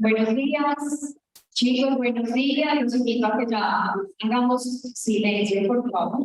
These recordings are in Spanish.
Buenos días, chicos, buenos días. Los invito a que ya hagamos silencio, por favor.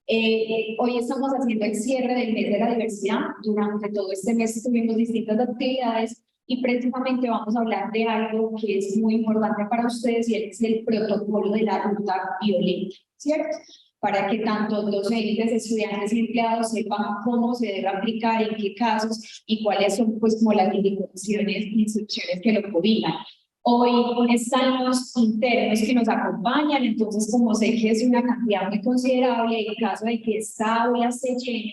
Hoy estamos haciendo el cierre del mes de la diversidad. Durante todo este mes tuvimos distintas actividades y precisamente vamos a hablar de algo que es muy importante para ustedes y es el protocolo de la ruta violeta, ¿cierto? Para que tanto docentes, estudiantes y empleados sepan cómo se debe aplicar, en qué casos y cuáles son pues como las indicaciones e instrucciones que lo coordinan. Hoy están los internos que nos acompañan, entonces como sé que es una cantidad muy considerable, en caso de que esta aula se llene,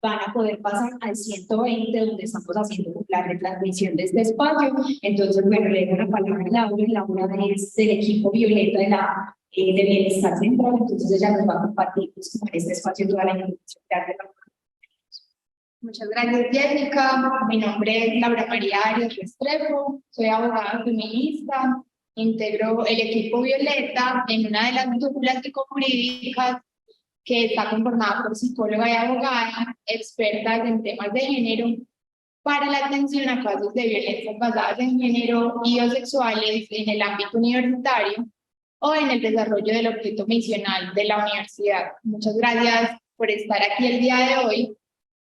van a poder pasar al 120, donde estamos haciendo la retransmisión de este espacio. Entonces, bueno, le doy la palabra a Laura es del equipo violeta de Bienestar Central, entonces ella nos va a compartir pues, en este espacio toda la información. Muchas gracias, Jessica. Mi nombre es Laura María Arias Restrepo, soy abogada feminista, integro el equipo Violeta en una de las duplas psicojurídicas que está conformada por psicóloga y abogada, expertas en temas de género, para la atención a casos de violencias basadas en género y o sexuales en el ámbito universitario o en el desarrollo del objeto misional de la universidad. Muchas gracias por estar aquí el día de hoy.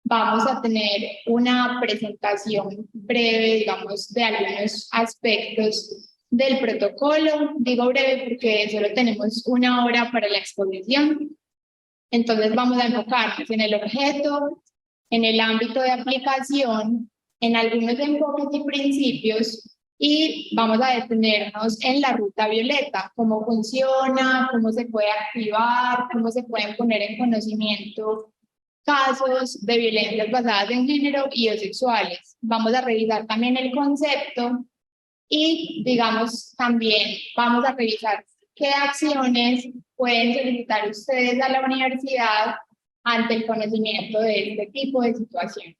Vamos a tener una presentación breve, digamos, de algunos aspectos del protocolo. Digo breve porque solo tenemos una hora para la exposición. Entonces vamos a enfocarnos en el objeto, en el ámbito de aplicación, en algunos enfoques y principios, y vamos a detenernos en la ruta violeta, cómo funciona, cómo se puede activar, cómo se pueden poner en conocimiento casos de violencias basadas en género y o sexuales. Vamos a revisar también el concepto y, digamos, también vamos a revisar qué acciones pueden solicitar ustedes a la universidad ante el conocimiento de este tipo de situación.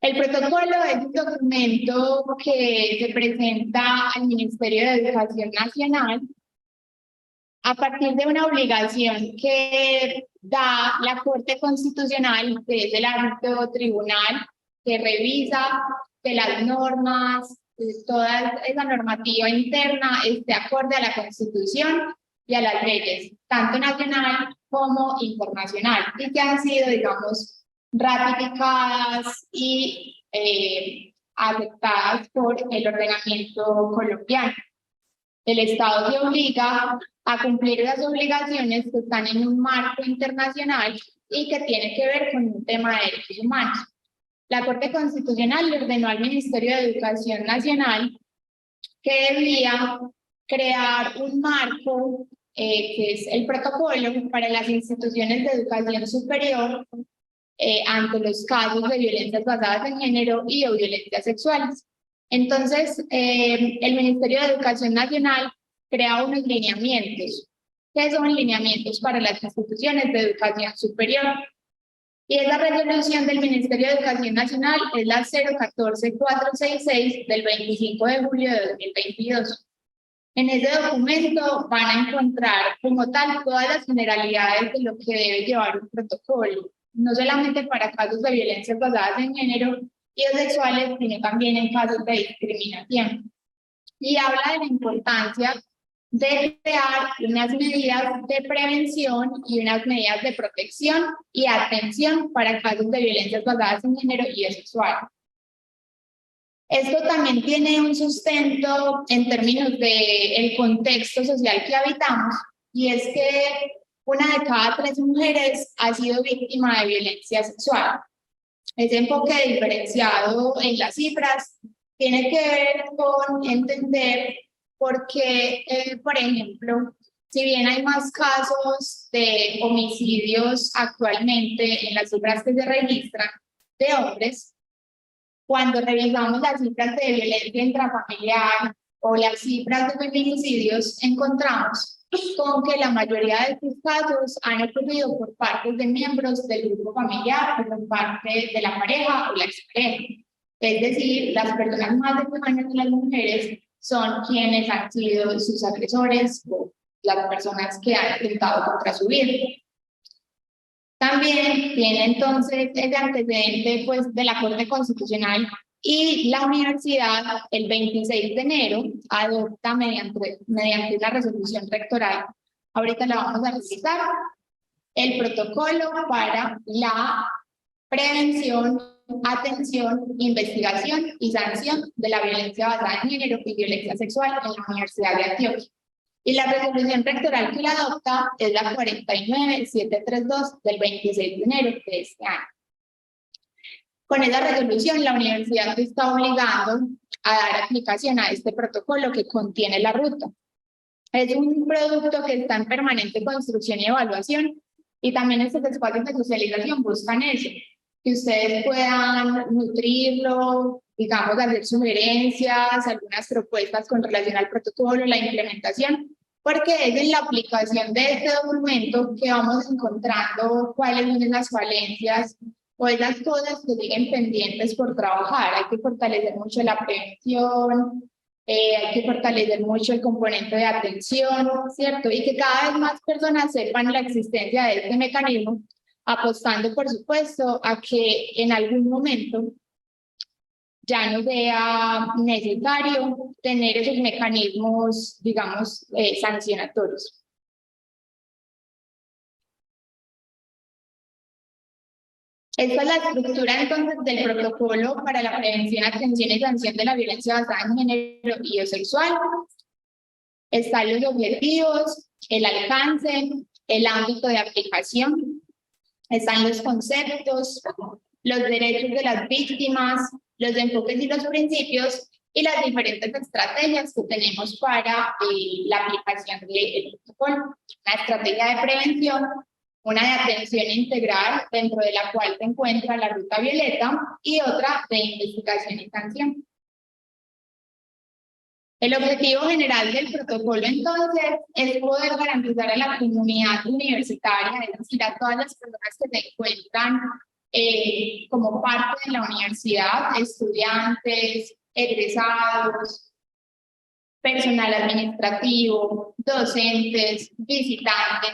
El protocolo es un documento que se presenta al Ministerio de Educación Nacional a partir de una obligación que da la Corte Constitucional, que es el ámbito tribunal, que revisa que las normas, toda esa normativa interna esté acorde a la Constitución y a las leyes, tanto nacional como internacional, y que han sido, digamos, ratificadas y aceptadas por el ordenamiento colombiano. El Estado se obliga a cumplir las obligaciones que están en un marco internacional y que tiene que ver con un tema de derechos humanos. La Corte Constitucional le ordenó al Ministerio de Educación Nacional que debía crear un marco, que es el protocolo para las instituciones de educación superior ante los casos de violencias basadas en género y o violencias sexuales. Entonces, el Ministerio de Educación Nacional crea unos lineamientos, que son lineamientos para las instituciones de educación superior. Y esa resolución del Ministerio de Educación Nacional es la 014466 del 25 de julio de 2022. En ese documento van a encontrar como tal todas las generalidades de lo que debe llevar un protocolo, no solamente para casos de violencias basadas en género y o sexuales, sino también en casos de discriminación. Y habla de la importancia de crear unas medidas de prevención y unas medidas de protección y atención para casos de violencias basadas en género y o sexual. Esto también tiene un sustento en términos del contexto social que habitamos, y es que una de cada 3 mujeres ha sido víctima de violencia sexual. Ese enfoque diferenciado en las cifras tiene que ver con entender por qué, por ejemplo, si bien hay más casos de homicidios actualmente en las cifras que se registran de hombres, cuando revisamos las cifras de violencia intrafamiliar o las cifras de feminicidios, encontramos con que la mayoría de estos casos han ocurrido por parte de miembros del grupo familiar, por parte de la pareja o la expareja. Es decir, las personas más cercanas a las mujeres son quienes han sido sus agresores o las personas que han atentado contra su vida. También tiene entonces ese antecedente pues, de la Corte Constitucional Y la universidad, el 26 de enero, adopta mediante una resolución rectoral, ahorita la vamos a revisar, el protocolo para la prevención, atención, investigación y sanción de la violencia basada en género y violencia sexual en la Universidad de Antioquia. Y la resolución rectoral que la adopta es la 49732 del 26 de enero de este año. Con esa resolución, la universidad se está obligando a dar aplicación a este protocolo que contiene la ruta. Es un producto que está en permanente construcción y evaluación, y también estos espacios de socialización buscan eso, que ustedes puedan nutrirlo, digamos, hacer sugerencias, algunas propuestas con relación al protocolo, la implementación, porque es en la aplicación de este documento que vamos encontrando cuáles son las falencias o esas cosas que siguen pendientes por trabajar. Hay que fortalecer mucho la prevención, hay que fortalecer mucho el componente de atención, ¿cierto? Y que cada vez más personas sepan la existencia de este mecanismo, apostando, por supuesto, a que en algún momento ya no sea necesario tener esos mecanismos, digamos, sancionatorios. Esta es la estructura entonces del protocolo para la prevención, atención y sanción de la violencia basada en género y biosexual. Están los objetivos, el alcance, el ámbito de aplicación, están los conceptos, los derechos de las víctimas, los enfoques y los principios y las diferentes estrategias que tenemos para la aplicación del protocolo. Una estrategia de prevención, una de atención integral, dentro de la cual se encuentra la ruta violeta, y otra de investigación y sanción. El objetivo general del protocolo, entonces, es poder garantizar a la comunidad universitaria, es decir, a todas las personas que se encuentran como parte de la universidad, estudiantes, egresados, personal administrativo, docentes, visitantes,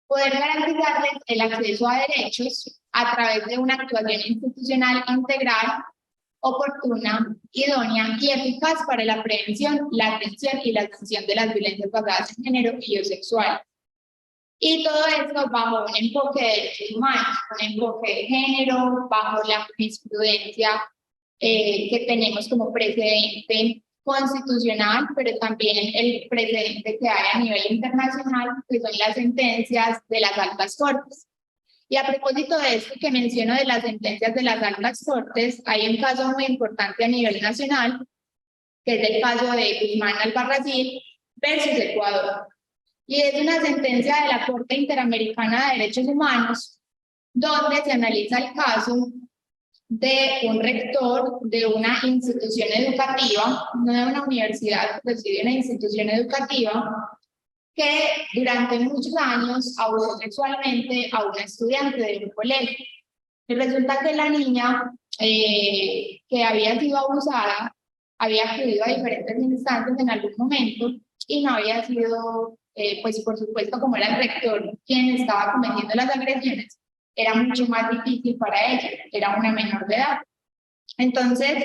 poder garantizarles el acceso a derechos a través de una actuación institucional integral, oportuna, idónea y eficaz para la prevención, la atención y la sanción de las violencias basadas en género y biosexual. Y todo esto bajo un enfoque de derechos humanos, un enfoque de género, bajo la jurisprudencia que tenemos como precedente constitucional, pero también el precedente que hay a nivel internacional, que son las sentencias de las altas cortes. Y a propósito de esto que menciono de las sentencias de las altas cortes, hay un caso muy importante a nivel nacional, que es el caso de Guzmán Albarracín versus Ecuador. Y es una sentencia de la Corte Interamericana de Derechos Humanos, donde se analiza el caso de un rector de una institución educativa, no de una universidad, pero sí de una institución educativa, que durante muchos años abusó sexualmente a una estudiante de un colegio. Y resulta que la niña que había sido abusada había acudido a diferentes instancias en algún momento y no había sido, pues por supuesto, como era el rector quien estaba cometiendo las agresiones, era mucho más difícil para ella, era una menor de edad. Entonces,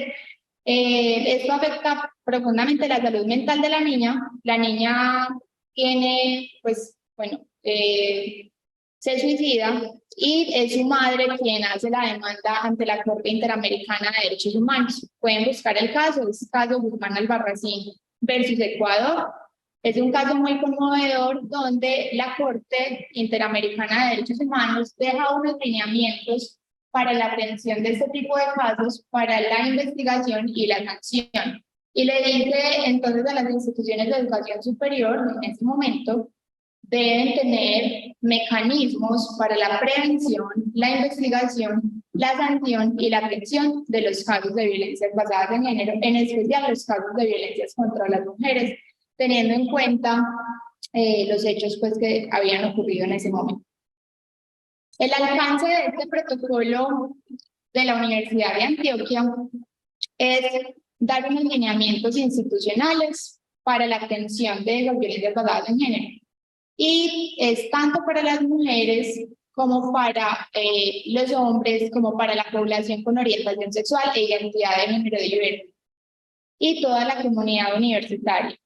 esto afecta profundamente la salud mental de la niña. La niña tiene, pues, bueno, se suicida y es su madre quien hace la demanda ante la Corte Interamericana de Derechos Humanos. Pueden buscar el caso, es el caso Guzmán Albarracín versus Ecuador. Es un caso muy conmovedor donde la Corte Interamericana de Derechos Humanos deja unos lineamientos para la atención de este tipo de casos, para la investigación y la sanción. Y le dice entonces a las instituciones de educación superior, en este momento, deben tener mecanismos para la prevención, la investigación, la sanción y la atención de los casos de violencias basadas en género, en especial los casos de violencias contra las mujeres, teniendo en cuenta los hechos pues, que habían ocurrido en ese momento. El alcance de este protocolo de la Universidad de Antioquia es dar unos lineamientos institucionales para la atención de las violencias basadas en género. Y es tanto para las mujeres como para los hombres, como para la población con orientación sexual e identidad de género diversa, y toda la comunidad universitaria.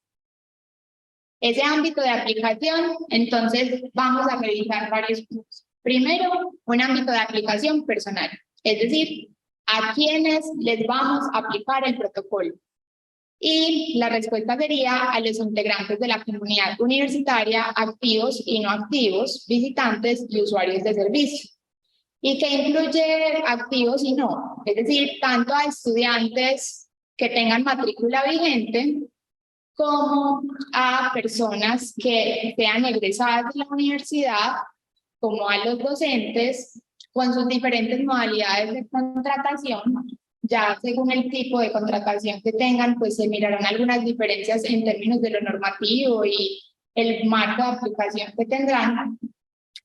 Ese ámbito de aplicación, entonces vamos a revisar varios puntos. Primero, un ámbito de aplicación personal, es decir, a quienes les vamos a aplicar el protocolo. Y la respuesta sería a los integrantes de la comunidad universitaria, activos y no activos, visitantes y usuarios de servicio. ¿Y qué incluye activos y no? Es decir, tanto a estudiantes que tengan matrícula vigente, como a personas que sean egresadas de la universidad, como a los docentes, con sus diferentes modalidades de contratación. Ya según el tipo de contratación que tengan, pues se mirarán algunas diferencias en términos de lo normativo y el marco de aplicación que tendrán,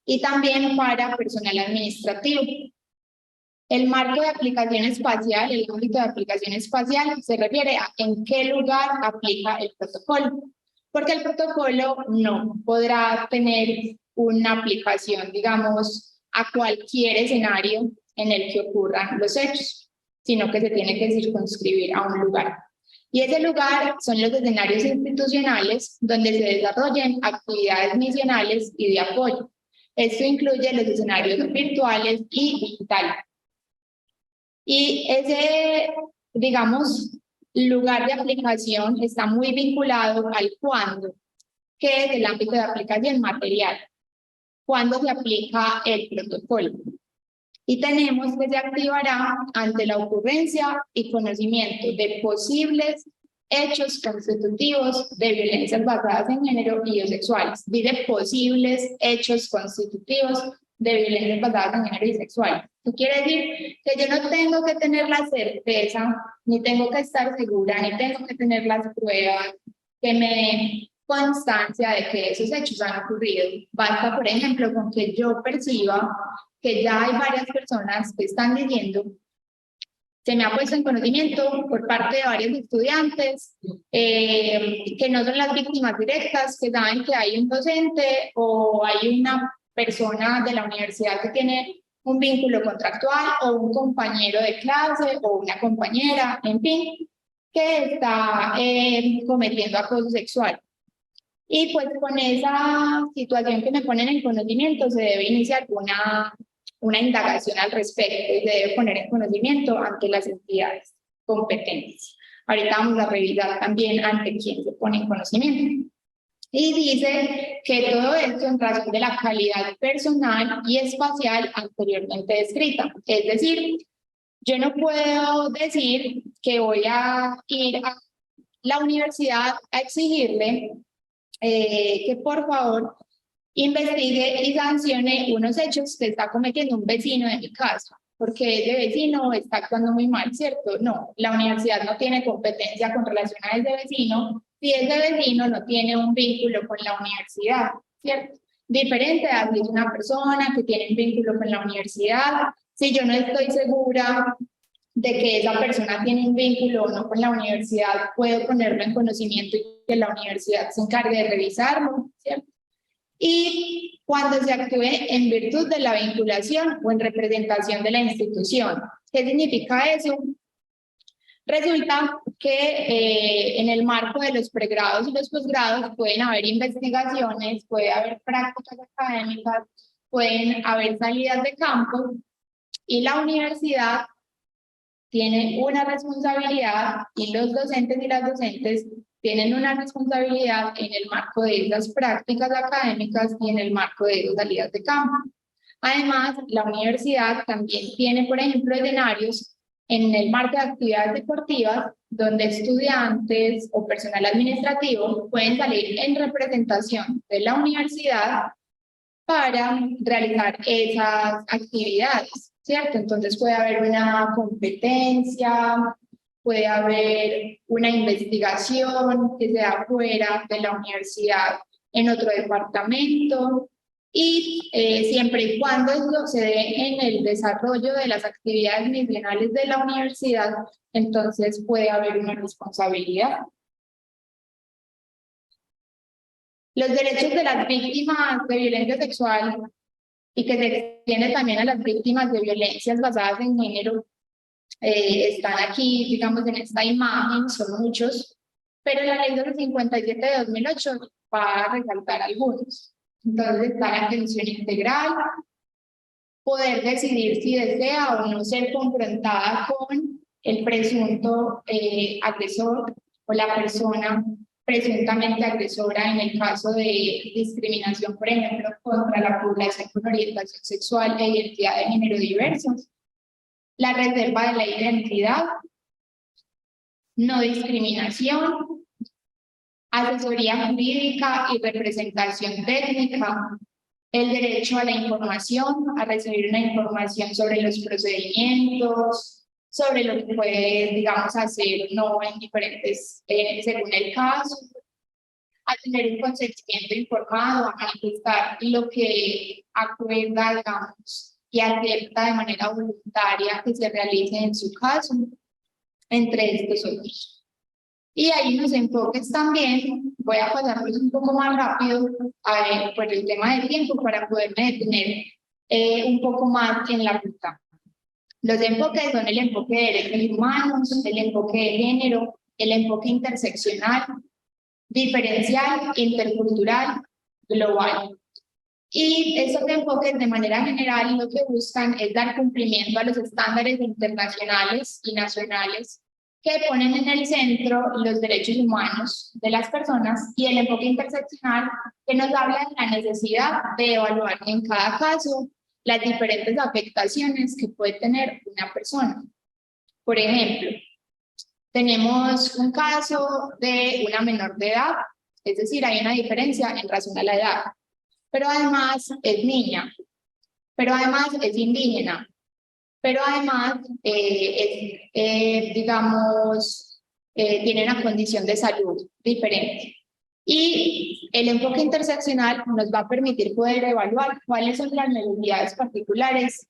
y también para personal administrativo. El marco de aplicación espacial, el ámbito de aplicación espacial, se refiere a en qué lugar aplica el protocolo, porque el protocolo no podrá tener una aplicación, digamos, a cualquier escenario en el que ocurran los hechos, sino que se tiene que circunscribir a un lugar. Y ese lugar son los escenarios institucionales donde se desarrollen actividades misionales y de apoyo. Esto incluye los escenarios virtuales y digitales. Y ese, digamos, lugar de aplicación está muy vinculado al cuándo, que es el ámbito de aplicación material, cuándo se aplica el protocolo. Y tenemos que se activará ante la ocurrencia y conocimiento de posibles hechos constitutivos de violencias basadas en género y o sexuales. Dice posibles hechos constitutivos de violencias basadas en género y sexuales. Esto quiere decir que yo no tengo que tener la certeza, ni tengo que estar segura, ni tengo que tener las pruebas que me den constancia de que esos hechos han ocurrido. Basta, por ejemplo, con que yo perciba que ya hay varias personas que están diciendo, se me ha puesto en conocimiento por parte de varios estudiantes que no son las víctimas directas, que saben que hay un docente o hay una persona de la universidad que tiene un vínculo contractual o un compañero de clase o una compañera, en fin, que está cometiendo acoso sexual. Y pues con esa situación que me ponen en conocimiento se debe iniciar una indagación al respecto y se debe poner en conocimiento ante las entidades competentes. Ahorita vamos a revisar también ante quién se pone en conocimiento. Y dice que todo esto en razón de la calidad personal y espacial anteriormente descrita. Es decir, yo no puedo decir que voy a ir a la universidad a exigirle que por favor investigue y sancione unos hechos que está cometiendo un vecino de mi casa, porque ese vecino está actuando muy mal, ¿cierto? No, la universidad no tiene competencia con relación a ese vecino si ese vecino no tiene un vínculo con la universidad, ¿cierto? Diferente a si es una persona que tiene un vínculo con la universidad, si yo no estoy segura de que esa persona tiene un vínculo o no con la universidad, puedo ponerlo en conocimiento y que la universidad se encargue de revisarlo, ¿cierto? Y cuando se actúe en virtud de la vinculación o en representación de la institución. ¿Qué significa eso? Resulta que en el marco de los pregrados y los posgrados pueden haber investigaciones, puede haber prácticas académicas, pueden haber salidas de campo y la universidad tiene una responsabilidad y los docentes y las docentes tienen una responsabilidad en el marco de esas prácticas académicas y en el marco de esas salidas de campo. Además, la universidad también tiene, por ejemplo, escenarios en el marco de actividades deportivas donde estudiantes o personal administrativo pueden salir en representación de la universidad para realizar esas actividades, ¿cierto? Entonces puede haber una competencia, puede haber una investigación que sea fuera de la universidad en otro departamento y siempre y cuando esto se dé en el desarrollo de las actividades misionales de la universidad, entonces puede haber una responsabilidad. Los derechos de las víctimas de violencia sexual y que se extiende también a las víctimas de violencias basadas en género. Están aquí, digamos, en esta imagen, son muchos, pero la ley 257 de 2008 va a resaltar algunos. Entonces está la atención integral, poder decidir si desea o no ser confrontada con el presunto agresor o la persona presuntamente agresora en el caso de discriminación, por ejemplo, contra la población con orientación sexual e identidad de género diversos. La reserva de la identidad, no discriminación, asesoría jurídica y representación técnica, el derecho a la información, a recibir una información sobre los procedimientos, sobre lo que puede, digamos, hacer o no en diferentes, según el caso, a tener un consentimiento informado, a manifestar lo que acuerda, digamos, y acepta de manera voluntaria que se realice en su caso, entre estos otros. Y hay unos enfoques también, voy a pasarlos un poco más rápido por el tema del tiempo para poderme detener un poco más en la ruta. Los enfoques son el enfoque de derechos humanos, el enfoque de género, el enfoque interseccional, diferencial, intercultural, global. Y estos enfoques de manera general lo que buscan es dar cumplimiento a los estándares internacionales y nacionales que ponen en el centro los derechos humanos de las personas, y el enfoque interseccional que nos habla de la necesidad de evaluar en cada caso las diferentes afectaciones que puede tener una persona. Por ejemplo, tenemos un caso de una menor de edad, es decir, hay una diferencia en razón a la edad, pero además es niña, pero además es indígena, pero además digamos, tiene una condición de salud diferente. Y el enfoque interseccional nos va a permitir poder evaluar cuáles son las necesidades particulares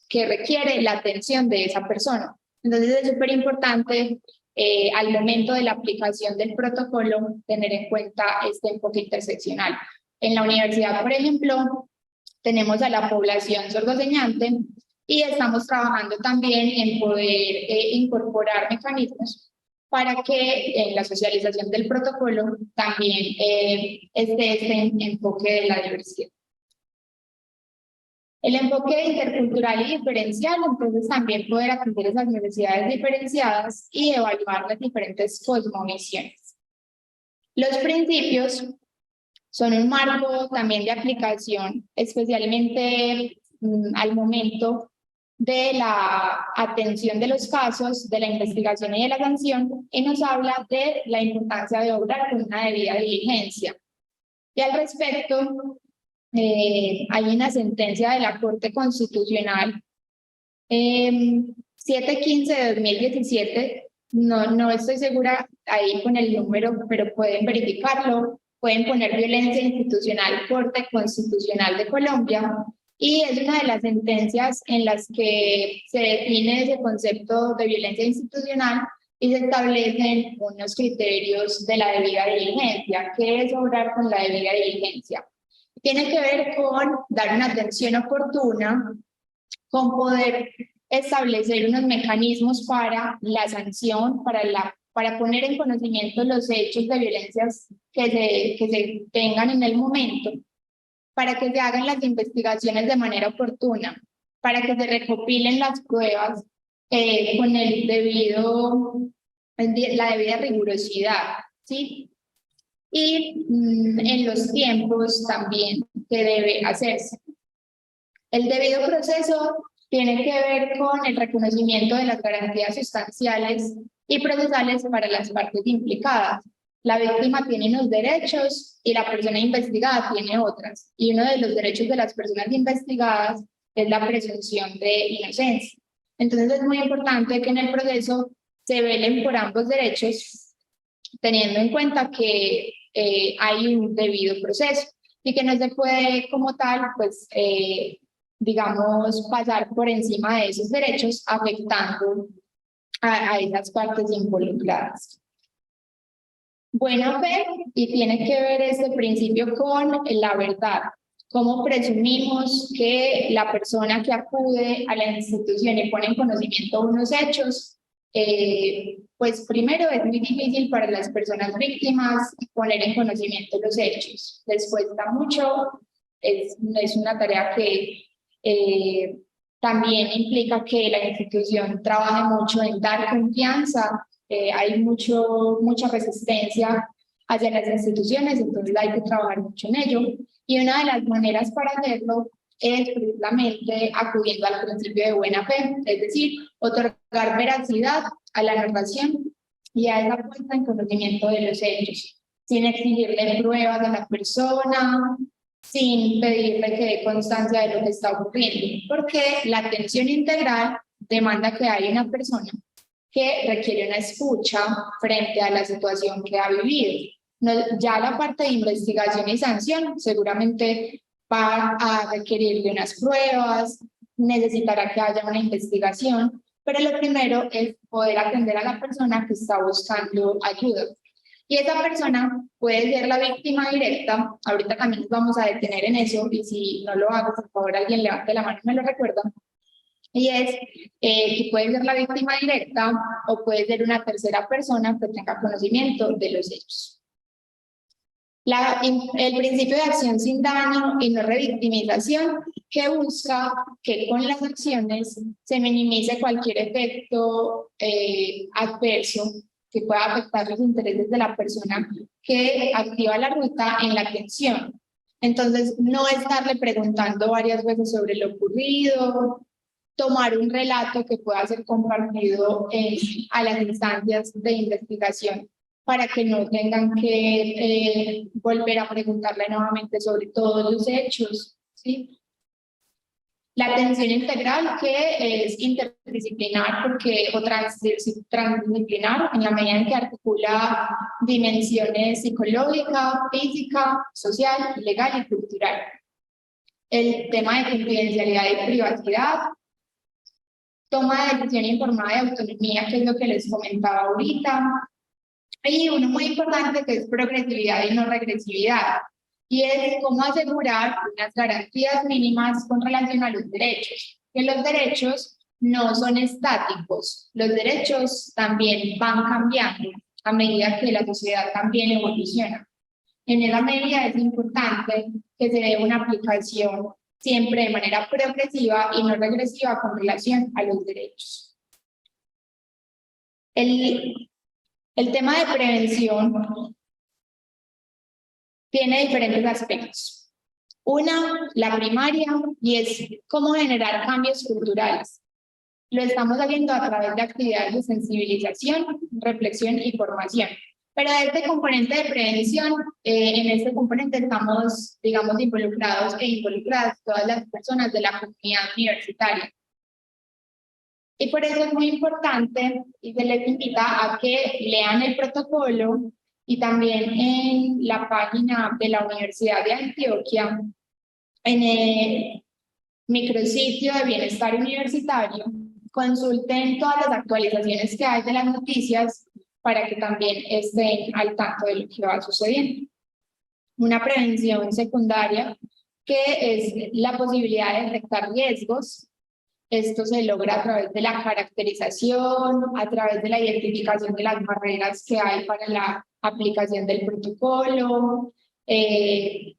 que requiere la atención de esa persona. Entonces es súper importante al momento de la aplicación del protocolo tener en cuenta este enfoque interseccional. En la universidad, por ejemplo, tenemos a la población sordoseñante y estamos trabajando también en poder incorporar mecanismos para que en la socialización del protocolo también esté este enfoque de la diversidad. El enfoque intercultural y diferencial, entonces también poder atender esas necesidades diferenciadas y evaluar las diferentes cosmovisiones. Los principios son un marco también de aplicación, especialmente al momento de la atención de los casos, de la investigación y de la sanción, y nos habla de la importancia de obrar con una debida diligencia. Y al respecto, hay una sentencia de la Corte Constitucional 715 de 2017, no estoy segura ahí con el número, pero pueden verificarlo, pueden poner violencia institucional, Corte Constitucional de Colombia, y es una de las sentencias en las que se define ese concepto de violencia institucional y se establecen unos criterios de la debida diligencia. ¿Qué es obrar con la debida diligencia? Tiene que ver con dar una atención oportuna, con poder establecer unos mecanismos para la sanción, para poner en conocimiento los hechos de violencias que se tengan en el momento, para que se hagan las investigaciones de manera oportuna, para que se recopilen las pruebas con la debida rigurosidad, ¿sí? Y en los tiempos también que debe hacerse. El debido proceso tiene que ver con el reconocimiento de las garantías sustanciales y procesales para las partes implicadas. La víctima tiene unos derechos y la persona investigada tiene otras. Y uno de los derechos de las personas investigadas es la presunción de inocencia. Entonces es muy importante que en el proceso se velen por ambos derechos, teniendo en cuenta que hay un debido proceso y que no se puede como tal, pues, digamos, pasar por encima de esos derechos afectando a esas partes involucradas. Buena fe, y tiene que ver este principio con la verdad, ¿Cómo presumimos que la persona que acude a la institución y pone en conocimiento unos hechos? Pues primero es muy difícil para las personas víctimas poner en conocimiento los hechos. Les cuesta mucho, es una tarea que también implica que la institución trabaje mucho en dar confianza. Hay mucha resistencia hacia las instituciones, entonces hay que trabajar mucho en ello. Y una de las maneras para hacerlo es precisamente acudiendo al principio de buena fe, es decir, otorgar veracidad a la narración y a esa puesta en conocimiento de los hechos, sin exigirle pruebas a la persona, sin pedirle que dé constancia de lo que está ocurriendo, porque la atención integral demanda que haya una persona que requiere una escucha frente a la situación que ha vivido. No, ya la parte de investigación y sanción seguramente va a requerir de unas pruebas, necesitará que haya una investigación, pero lo primero es poder atender a la persona que está buscando ayuda. Y esa persona puede ser la víctima directa, ahorita también nos vamos a detener en eso, y si no lo hago, por favor, alguien levante la mano y me lo recuerda. Y es que puede ser la víctima directa o puede ser una tercera persona que tenga conocimiento de los hechos. El principio de acción sin daño y no revictimización, que busca que con las acciones se minimice cualquier efecto adverso que pueda afectar los intereses de la persona que activa la ruta en la atención. Entonces, no estarle preguntando varias veces sobre lo ocurrido, tomar un relato que pueda ser compartido a las instancias de investigación para que no tengan que volver a preguntarle nuevamente sobre todos los hechos, ¿sí? La atención integral, que es interdisciplinar o transdisciplinar, en la medida en que articula dimensiones psicológica, física, social, legal y cultural. El tema de confidencialidad y privacidad, toma de decisión informada de autonomía, que es lo que les comentaba ahorita, y uno muy importante que es progresividad y no regresividad, y es cómo asegurar unas garantías mínimas con relación a los derechos, que los derechos no son estáticos, los derechos también van cambiando a medida que la sociedad también evoluciona. En esa medida es importante que se dé una aplicación siempre de manera progresiva y no regresiva con relación a los derechos. El tema de prevención tiene diferentes aspectos. Una, la primaria, y es cómo generar cambios culturales. Lo estamos haciendo a través de actividades de sensibilización, reflexión y formación. Pero este componente de prevención, en este componente estamos, digamos, involucrados e involucradas todas las personas de la comunidad universitaria. Y por eso es muy importante y se les invita a que lean el protocolo y también en la página de la Universidad de Antioquia, en el micrositio de bienestar universitario, consulten todas las actualizaciones que hay de las noticias para que también estén al tanto de lo que va sucediendo. Una prevención secundaria, que es la posibilidad de detectar riesgos. Esto se logra a través de la caracterización, a través de la identificación de las barreras que hay para la aplicación del protocolo,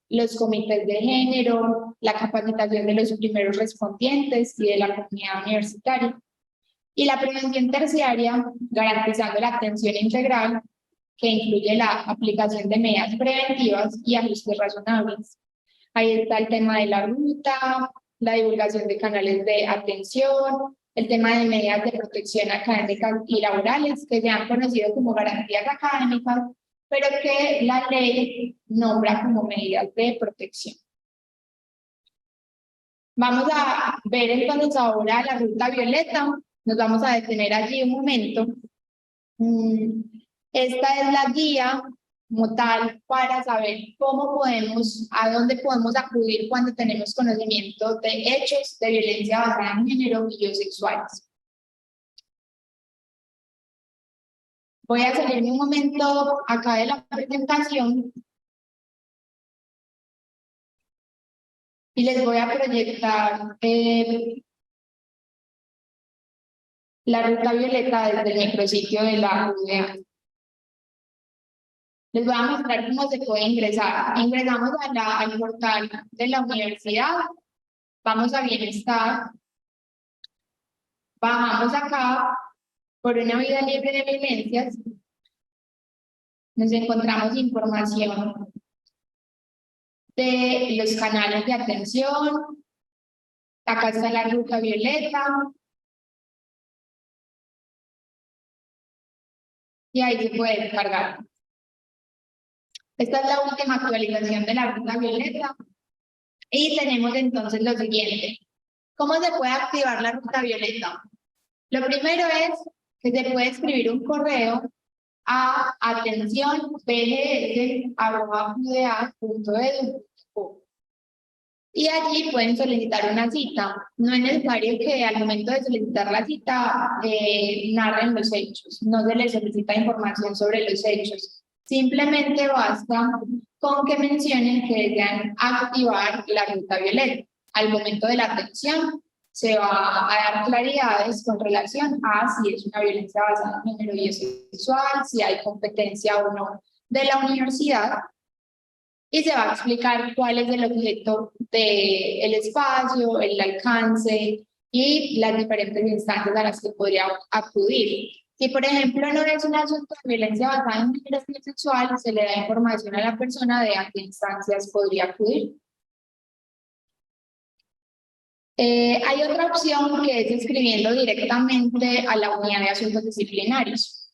los comités de género, la capacitación de los primeros respondientes y de la comunidad universitaria. Y la prevención terciaria, garantizando la atención integral, que incluye la aplicación de medidas preventivas y ajustes razonables. Ahí está el tema de la ruta, la divulgación de canales de atención, el tema de medidas de protección académicas y laborales, que se han conocido como garantías académicas, pero que la ley nombra como medidas de protección. Vamos a ver entonces ahora la ruta violeta. Nos vamos a detener allí un momento. Esta es la guía como tal para saber a dónde podemos acudir cuando tenemos conocimiento de hechos de violencia basada en género y biosexuales. Voy a salirme un momento acá de la presentación y les voy a proyectar la ruta violeta desde el micrositio de la UDA. Les voy a mostrar cómo se puede ingresar. Ingresamos al portal de la universidad, vamos a bienestar, bajamos acá por una vida libre de violencias, nos encontramos información de los canales de atención, acá está la ruta violeta, y ahí se puede descargar. Esta es la última actualización de la ruta violeta. Y tenemos entonces lo siguiente. ¿Cómo se puede activar la ruta violeta? Lo primero es que se puede escribir un correo a atención.pgs@uda.edu.co. Y allí pueden solicitar una cita. No es necesario que al momento de solicitar la cita narren los hechos. No se les solicita información sobre los hechos. Simplemente basta con que mencionen que desean activar la ruta violeta. Al momento de la atención se va a dar claridades con relación a si es una violencia basada en género y sexual, si hay competencia o no de la universidad, y se va a explicar cuál es el objeto del espacio, el alcance y las diferentes instancias a las que podría acudir. Si, por ejemplo, no es un asunto de violencia basada en género y sexual, se le da información a la persona de a qué instancias podría acudir. Hay otra opción que es escribiendo directamente a la unidad de asuntos disciplinarios.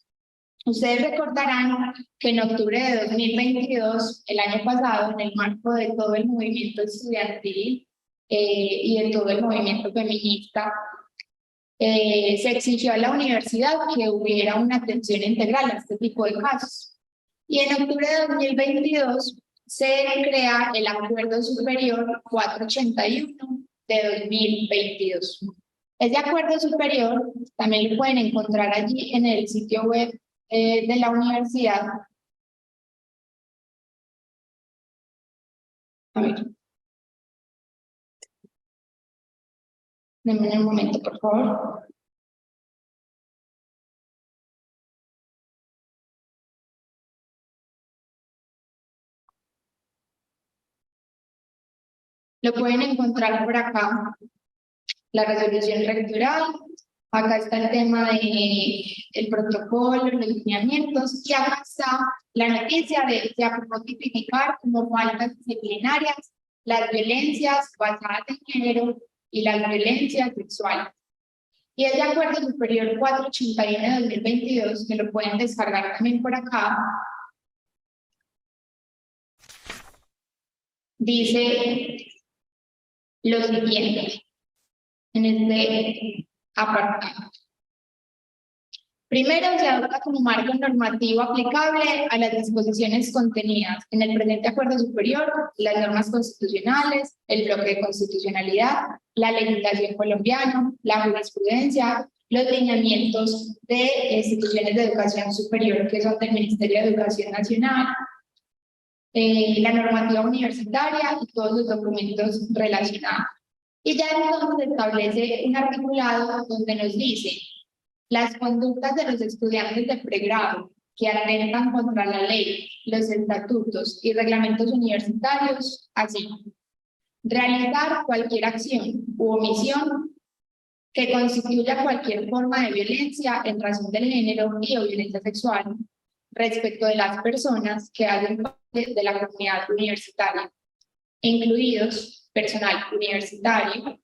Ustedes recordarán que en octubre de 2022, el año pasado, en el marco de todo el movimiento estudiantil y de todo el movimiento feminista, se exigió a la universidad que hubiera una atención integral a este tipo de casos. Y en octubre de 2022 se crea el Acuerdo Superior 481 de 2022. Ese Acuerdo Superior también lo pueden encontrar allí en el sitio web de la universidad. A ver. Denme un momento, por favor. Lo pueden encontrar por acá, la resolución rectoral. Acá está el tema del protocolo, los lineamientos, y acá está la noticia de se aprobó tipificar como faltas disciplinarias las violencias basadas en género y las violencias sexuales. Y el Acuerdo Superior 481 de 2022, que lo pueden descargar también por acá, dice lo siguiente en este apartado. Primero, se adopta como marco normativo aplicable a las disposiciones contenidas en el presente Acuerdo Superior, las normas constitucionales, el bloque de constitucionalidad, la legislación colombiana, la jurisprudencia, los lineamientos de instituciones de educación superior que son del Ministerio de Educación Nacional, la normativa universitaria y todos los documentos relacionados. Y ya entonces establece un articulado donde nos dice las conductas de los estudiantes de pregrado que atentan contra la ley, los estatutos y reglamentos universitarios, así: realizar cualquier acción u omisión que constituya cualquier forma de violencia en razón del género y o violencia sexual respecto de las personas que hacen parte de la comunidad universitaria, incluidos personal universitario,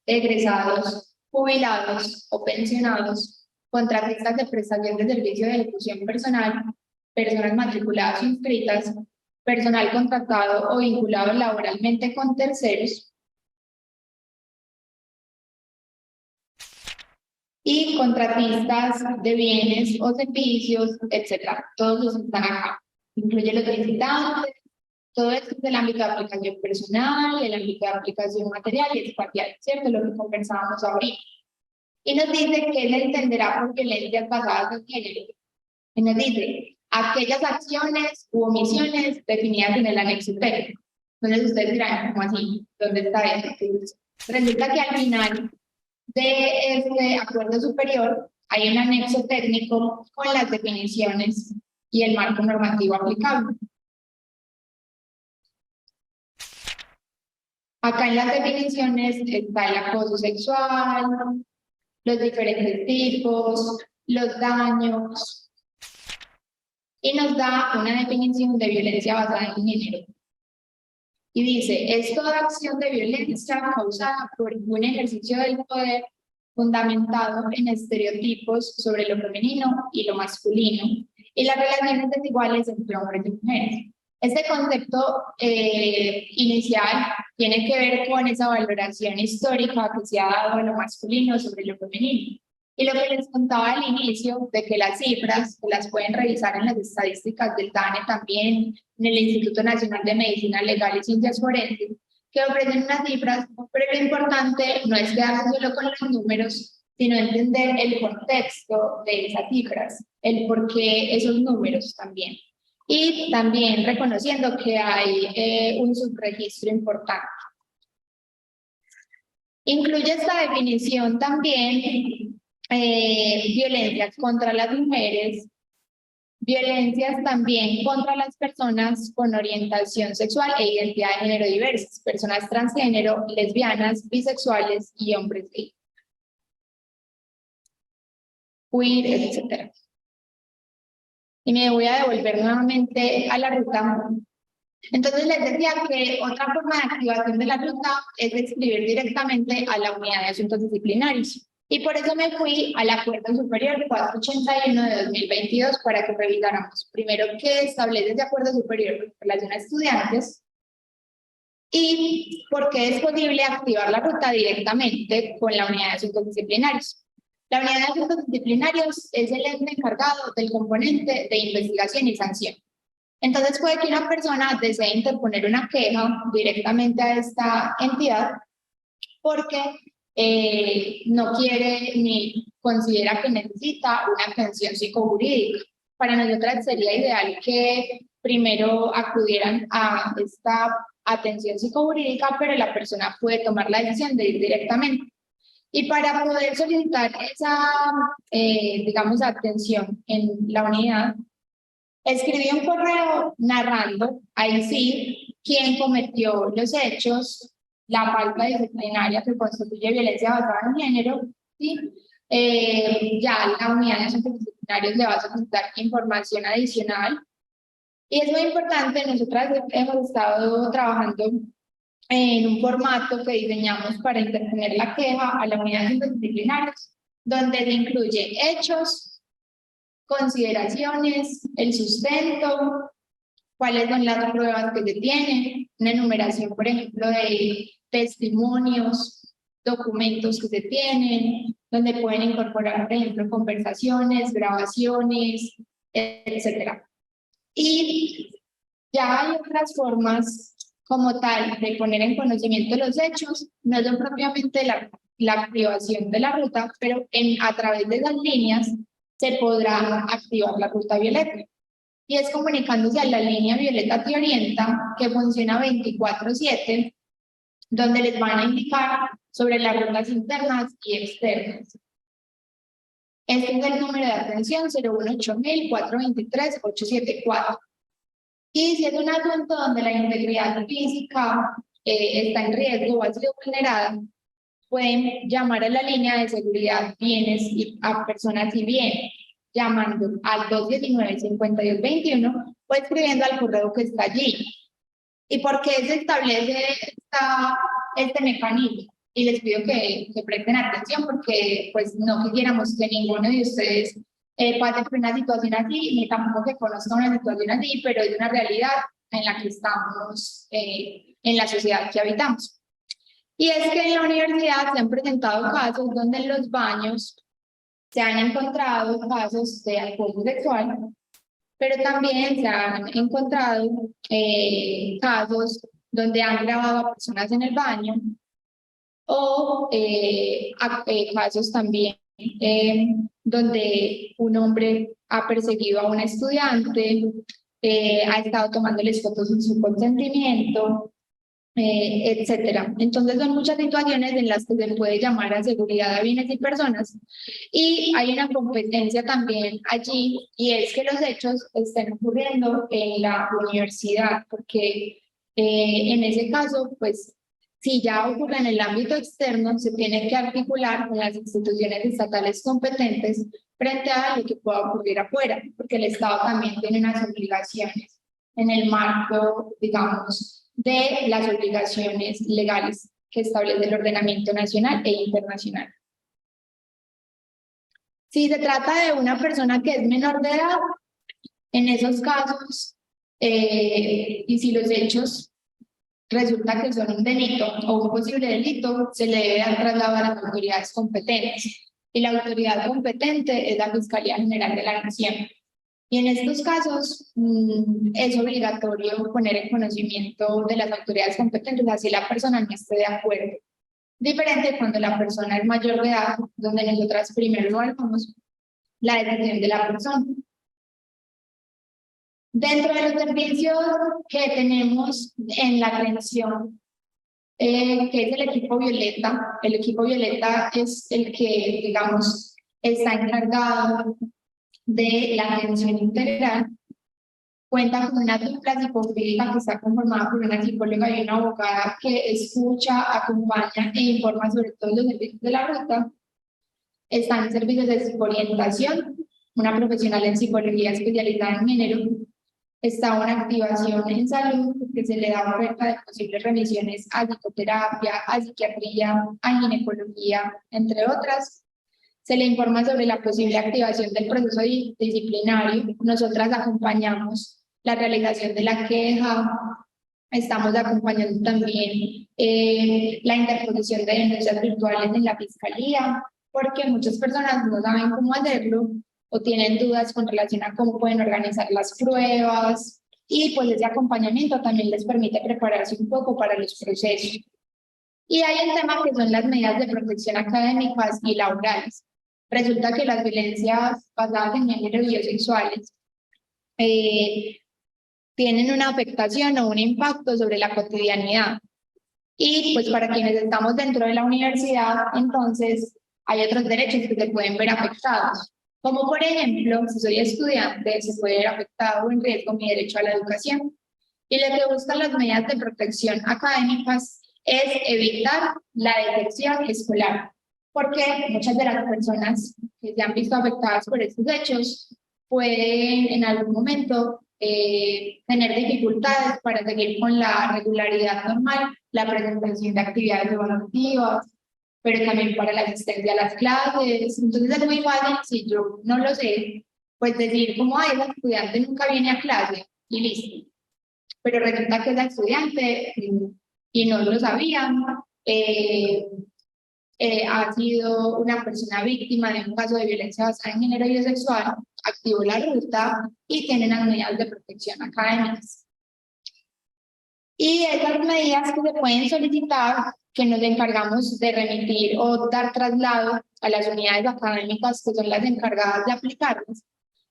egresados, jubilados o pensionados, contratistas de prestación de servicio de ejecución personal, personas matriculadas o inscritas, personal contratado o vinculado laboralmente con terceros, y contratistas de bienes o servicios, etc. Todos los están acá. Incluye los visitantes. Todo esto es del ámbito de aplicación personal, el ámbito de aplicación material y espacial, ¿cierto? Lo que conversábamos ahorita. Y nos dice que se entenderá por violencias basadas en género. Y nos dice aquellas acciones u omisiones definidas en el anexo 3, Entonces ustedes dirán, ¿cómo así? ¿Dónde está eso? Entonces, resulta que al final de este acuerdo superior hay un anexo técnico con las definiciones y el marco normativo aplicable. Acá en las definiciones está el acoso sexual, los diferentes tipos, los daños, y nos da una definición de violencia basada en género. Y dice, es toda acción de violencia causada por un ejercicio del poder fundamentado en estereotipos sobre lo femenino y lo masculino, y las relaciones desiguales entre hombres y mujeres. Este concepto inicial tiene que ver con esa valoración histórica que se ha dado a lo masculino sobre lo femenino. Y lo que les contaba al inicio, de que las cifras, que las pueden revisar en las estadísticas del DANE también, en el Instituto Nacional de Medicina Legal y Ciencias Forenses, que ofrecen unas cifras, pero lo importante no es quedarse solo con los números, sino entender el contexto de esas cifras, el por qué esos números también. Y también reconociendo que hay un subregistro importante. Incluye esta definición también violencias contra las mujeres, violencias también contra las personas con orientación sexual e identidad de género diversas, personas transgénero, lesbianas, bisexuales y hombres gay, queer, etc. Y me voy a devolver nuevamente a la ruta. Entonces les decía que otra forma de activación de la ruta es escribir directamente a la unidad de asuntos disciplinarios. Y por eso me fui al Acuerdo Superior 481 de 2022 para que revisáramos primero qué establece ese Acuerdo Superior en relación a estudiantes y por qué es posible activar la ruta directamente con la unidad de asuntos disciplinarios. La unidad de asuntos disciplinarios es el ente encargado del componente de investigación y sanción. Entonces puede que una persona desee interponer una queja directamente a esta entidad porque no quiere ni considera que necesita una atención psicojurídica. Para nosotras sería ideal que primero acudieran a esta atención psicojurídica, pero la persona puede tomar la decisión de ir directamente. Y para poder solicitar esa, digamos, atención en la unidad, escribí un correo narrando, ahí sí, quién cometió los hechos, la falta disciplinaria que constituye violencia basada en género, ¿sí? Ya la unidad de asuntos disciplinarios le va a solicitar información adicional. Y es muy importante, nosotras hemos estado trabajando en un formato que diseñamos para interponer la queja a la unidad de asuntos disciplinarios, donde se incluye hechos, consideraciones, el sustento, cuáles son las pruebas que se tienen, una enumeración, por ejemplo, de testimonios, documentos que se tienen, donde pueden incorporar, por ejemplo, conversaciones, grabaciones, etc. Y ya hay otras formas como tal de poner en conocimiento los hechos, no son propiamente la activación de la ruta, pero a través de esas líneas se podrá activar la ruta violeta. Y es comunicándose a la línea Violeta Te Orienta, que funciona 24/7, donde les van a indicar sobre las rutas internas y externas. Este es el número de atención 018-423-874. Y si es un asunto donde la integridad física está en riesgo o ha sido vulnerada, pueden llamar a la línea de seguridad bienes y a personas y bienes, llamando al 219-5221 o escribiendo al correo que está allí. ¿Y por qué se establece este mecanismo? Y les pido que presten atención porque pues no quisiéramos que ninguno de ustedes pase por una situación así, ni tampoco que conozca una situación así, pero es una realidad en la que estamos, en la sociedad que habitamos. Y es que en la universidad se han presentado casos donde en los baños se han encontrado casos de acoso sexual, pero también se han encontrado casos donde han grabado a personas en el baño o casos también donde un hombre ha perseguido a una estudiante, ha estado tomándoles fotos sin su consentimiento, etcétera. Entonces son muchas situaciones en las que se puede llamar a seguridad de bienes y personas, y hay una competencia también allí, y es que los hechos estén ocurriendo en la universidad, porque en ese caso, pues, si ya ocurre en el ámbito externo, se tiene que articular con las instituciones estatales competentes frente a lo que pueda ocurrir afuera, porque el Estado también tiene unas obligaciones en el marco, digamos, de las obligaciones legales que establece el ordenamiento nacional e internacional. Si se trata de una persona que es menor de edad, en esos casos, y si los hechos resulta que son un delito o un posible delito, se le debe dar traslado a las autoridades competentes. Y la autoridad competente es la Fiscalía General de la Nación. Y en estos casos es obligatorio poner en conocimiento de las autoridades competentes, así la persona no esté de acuerdo. Diferente cuando la persona es mayor de edad, donde nosotras primero evaluamos la decisión de la persona. Dentro de los servicios que tenemos en la atención, que es el equipo violeta es el que, digamos, está encargado de la atención integral. Cuenta con una dupla psicojurídica que está conformada por una psicóloga y una abogada que escucha, acompaña e informa sobre todos los servicios de la ruta. Están servicios de psicoorientación, una profesional en psicología especializada en género. Está una activación en salud que se le da oferta de posibles remisiones a psicoterapia, a psiquiatría, a ginecología, entre otras. Se le informa sobre la posible activación del proceso disciplinario. Nosotras acompañamos la realización de la queja, estamos acompañando también la interposición de denuncias virtuales en la fiscalía, porque muchas personas no saben cómo hacerlo o tienen dudas con relación a cómo pueden organizar las pruebas, y pues ese acompañamiento también les permite prepararse un poco para los procesos. Y hay el tema que son las medidas de protección académicas y laborales. Resulta que las violencias basadas en género y biosexuales tienen una afectación o un impacto sobre la cotidianidad. Y pues para quienes estamos dentro de la universidad, entonces hay otros derechos que se pueden ver afectados. Como por ejemplo, si soy estudiante, se puede ver afectado o en riesgo mi derecho a la educación. Y lo que buscan las medidas de protección académicas es evitar la deserción escolar, porque muchas de las personas que se han visto afectadas por estos hechos pueden en algún momento tener dificultades para seguir con la regularidad normal, la presentación de actividades evaluativas, pero también para la asistencia a las clases. Entonces es muy fácil, si yo no lo sé, pues decir como, ay, esa estudiante nunca viene a clase y listo. Pero resulta que esa estudiante, y no lo sabían, ha sido una persona víctima de un caso de violencia basada en género y biosexual, activó la ruta y tiene unas medidas de protección académicas. Y esas medidas que se pueden solicitar, que nos encargamos de remitir o dar traslado a las unidades académicas, que son las encargadas de aplicarlas.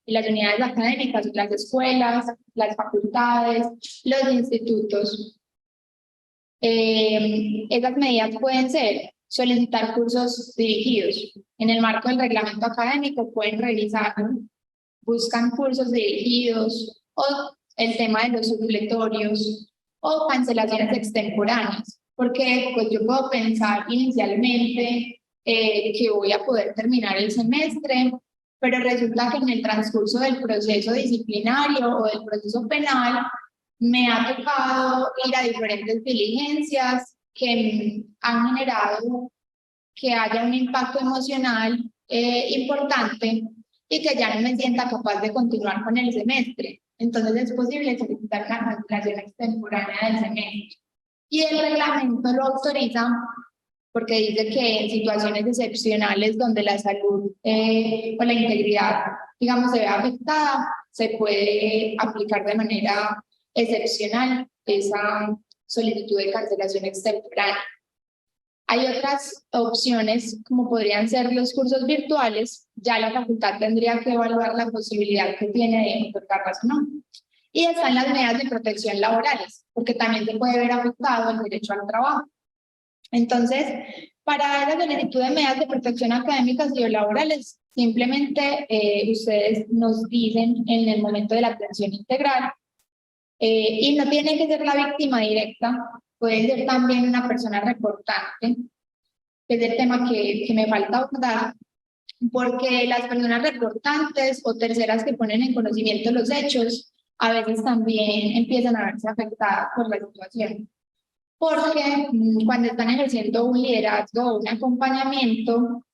Y las unidades académicas, las escuelas, las facultades, los institutos. Esas medidas pueden ser solicitar cursos dirigidos. En el marco del reglamento académico pueden revisar, buscan cursos dirigidos, o el tema de los supletorios, o cancelaciones extemporáneas, porque pues yo puedo pensar inicialmente que voy a poder terminar el semestre, pero resulta que en el transcurso del proceso disciplinario o del proceso penal me ha tocado ir a diferentes diligencias que han generado que haya un impacto emocional importante y que ya no me sienta capaz de continuar con el semestre. Entonces es posible solicitar una cancelación extemporánea del semestre. Y el reglamento lo autoriza porque dice que en situaciones excepcionales donde la salud o la integridad, digamos, se ve afectada, se puede aplicar de manera excepcional esa solicitud de cancelación extemporánea. Hay otras opciones, como podrían ser los cursos virtuales. Ya la facultad tendría que evaluar la posibilidad que tiene de otorgarlas o no. Y están las medidas de protección laborales, porque también se puede ver afectado el derecho al trabajo. Entonces, para la solicitud de medidas de protección académicas y o laborales, simplemente ustedes nos dicen en el momento de la atención integral, y no tiene que ser la víctima directa, puede ser también una persona reportante, que es el tema que me falta abordar, porque las personas reportantes o terceras que ponen en conocimiento los hechos, a veces también empiezan a verse afectadas por la situación. Porque cuando están ejerciendo un liderazgo o un acompañamiento,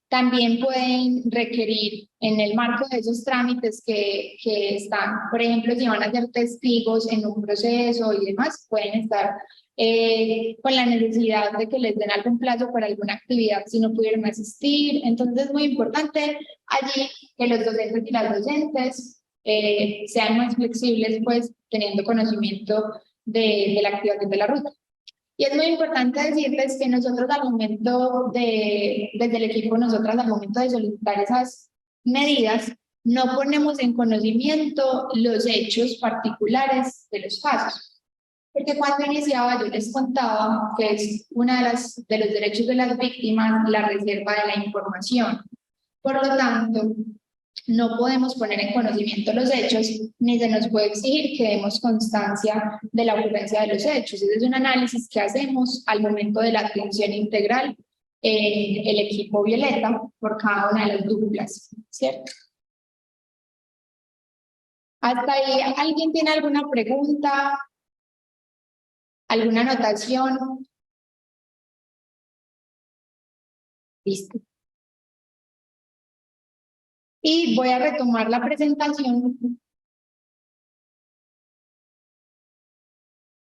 también pueden requerir en el marco de esos trámites que están, por ejemplo, si van a ser testigos en un proceso y demás, pueden estar con la necesidad de que les den algún plazo para alguna actividad si no pudieron asistir. Entonces es muy importante allí que los docentes y las docentes sean más flexibles, pues teniendo conocimiento de la activación de la ruta. Y es muy importante decirles que nosotros al momento desde el equipo, nosotras al momento de solicitar esas medidas, no ponemos en conocimiento los hechos particulares de los casos. Porque cuando iniciaba yo les contaba que es uno de los derechos de las víctimas la reserva de la información. Por lo tanto, no podemos poner en conocimiento los hechos, ni se nos puede exigir que demos constancia de la ocurrencia de los hechos. Ese es un análisis que hacemos al momento de la atención integral en el equipo Violeta por cada una de las duplas, ¿cierto? ¿Hasta ahí alguien tiene alguna pregunta? ¿Alguna anotación? Listo. Y voy a retomar la presentación.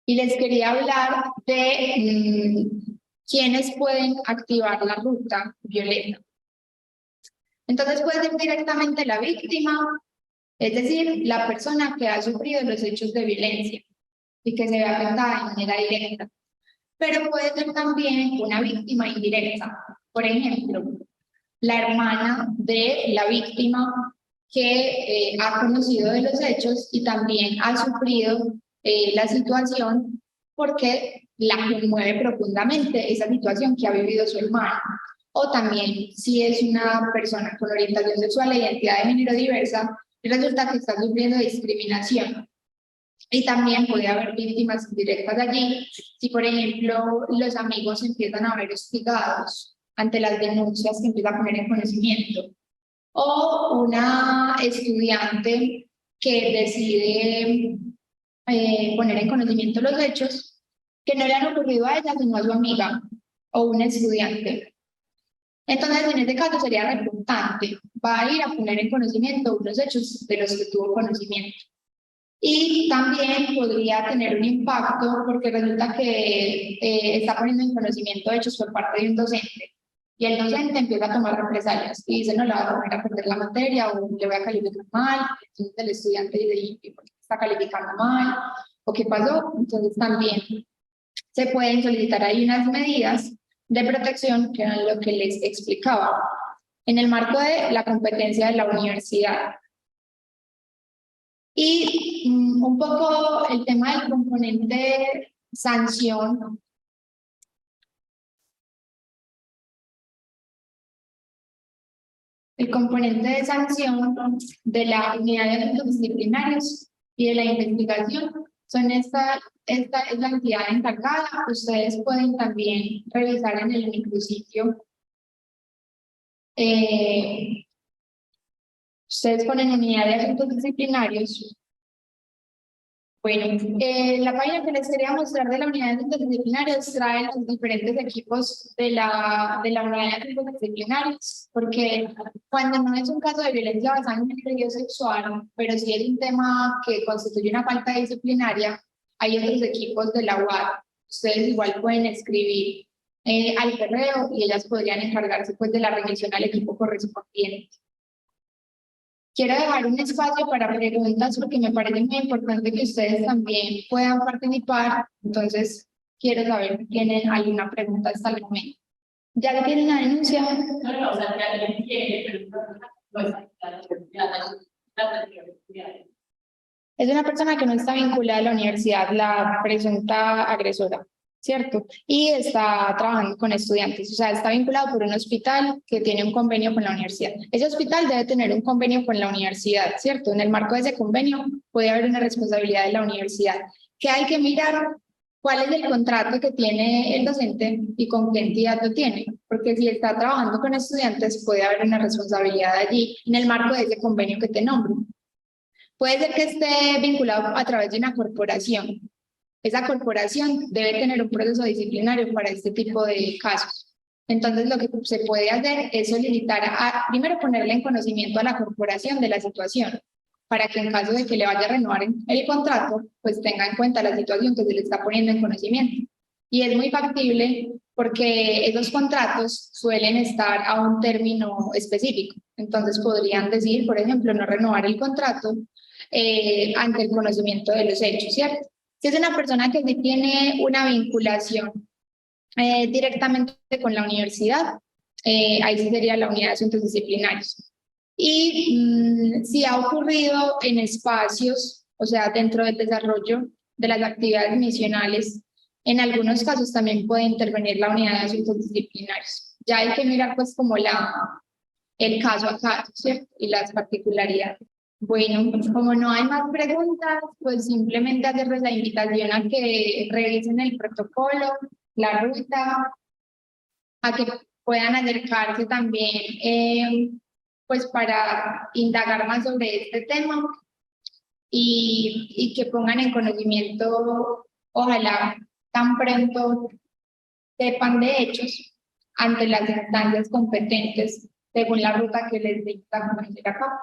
Y les quería hablar de quiénes pueden activar la ruta Violeta. Entonces puede ser directamente la víctima, es decir, la persona que ha sufrido los hechos de violencia y que se ve afectada de manera directa. Pero puede ser también una víctima indirecta. Por ejemplo, la hermana de la víctima que ha conocido de los hechos y también ha sufrido la situación porque la conmueve profundamente esa situación que ha vivido su hermana. O también si es una persona con orientación sexual e identidad de género diversa, resulta que está sufriendo discriminación. Y también puede haber víctimas directas allí, si por ejemplo los amigos empiezan a ver hostigados ante las denuncias que empieza a poner en conocimiento. O una estudiante que decide poner en conocimiento los hechos que no le han ocurrido a ella, sino a su amiga o un estudiante. Entonces, en este caso sería reportante, va a ir a poner en conocimiento unos hechos de los que tuvo conocimiento. Y también podría tener un impacto porque resulta que está poniendo en conocimiento hechos por parte de un docente. Y el docente empieza a tomar represalias y dice, no, la voy a poner a perder la materia o le voy a calificar mal. Entonces el estudiante dice, ¿por qué está calificando mal? ¿O qué pasó? Entonces también se pueden solicitar ahí unas medidas de protección que eran lo que les explicaba. En el marco de la competencia de la universidad. Y un poco el tema del componente sanción. El componente de sanción de la unidad de asuntos disciplinarios y de la investigación son esta es la entidad encargada. Ustedes pueden también revisar en el micrositio. Ustedes ponen unidad de asuntos disciplinarios. Bueno, la página que les quería mostrar de la unidad de asuntos disciplinarios trae los diferentes equipos de la unidad de asuntos disciplinarios, porque cuando no es un caso de violencia basada en género sexual, pero sí es un tema que constituye una falta disciplinaria, hay otros equipos de la UAD. Ustedes igual pueden escribir al correo y ellas podrían encargarse pues de la remisión al equipo correspondiente. Quiero dejar un espacio para preguntas porque me parece muy importante que ustedes también puedan participar. Entonces, quiero saber si tienen alguna pregunta hasta el momento. ¿Ya le tienen la denuncia? No, o sea, que alguien quiere, pero no es Es una persona que no está vinculada a la universidad, la presunta agresora, ¿cierto? Y está trabajando con estudiantes, o sea, está vinculado por un hospital que tiene un convenio con la universidad. Ese hospital debe tener un convenio con la universidad, ¿cierto? En el marco de ese convenio puede haber una responsabilidad de la universidad. ¿Qué hay que mirar? ¿Cuál es el contrato que tiene el docente y con qué entidad lo tiene? Porque si está trabajando con estudiantes, puede haber una responsabilidad allí en el marco de ese convenio que te nombro. Puede ser que esté vinculado a través de una corporación. Esa corporación debe tener un proceso disciplinario para este tipo de casos. Entonces, lo que se puede hacer es solicitar, primero ponerle en conocimiento a la corporación de la situación, para que en caso de que le vaya a renovar el contrato, pues tenga en cuenta la situación que se le está poniendo en conocimiento. Y es muy factible porque esos contratos suelen estar a un término específico. Entonces, podrían decir, por ejemplo, no renovar el contrato ante el conocimiento de los hechos, ¿cierto? Si es una persona que sí tiene una vinculación directamente con la universidad, ahí sí sería la unidad de asuntos disciplinarios. Y si ha ocurrido en espacios, o sea, dentro del desarrollo de las actividades misionales, en algunos casos también puede intervenir la unidad de asuntos disciplinarios. Ya hay que mirar pues como el caso a caso, ¿cierto? Y las particularidades. Bueno, pues como no hay más preguntas, pues simplemente hacerles la invitación a que revisen el protocolo, la ruta, a que puedan acercarse también, pues para indagar más sobre este tema y que pongan en conocimiento, ojalá tan pronto sepan de hechos ante las instancias competentes según la ruta que les dicta conocer acá.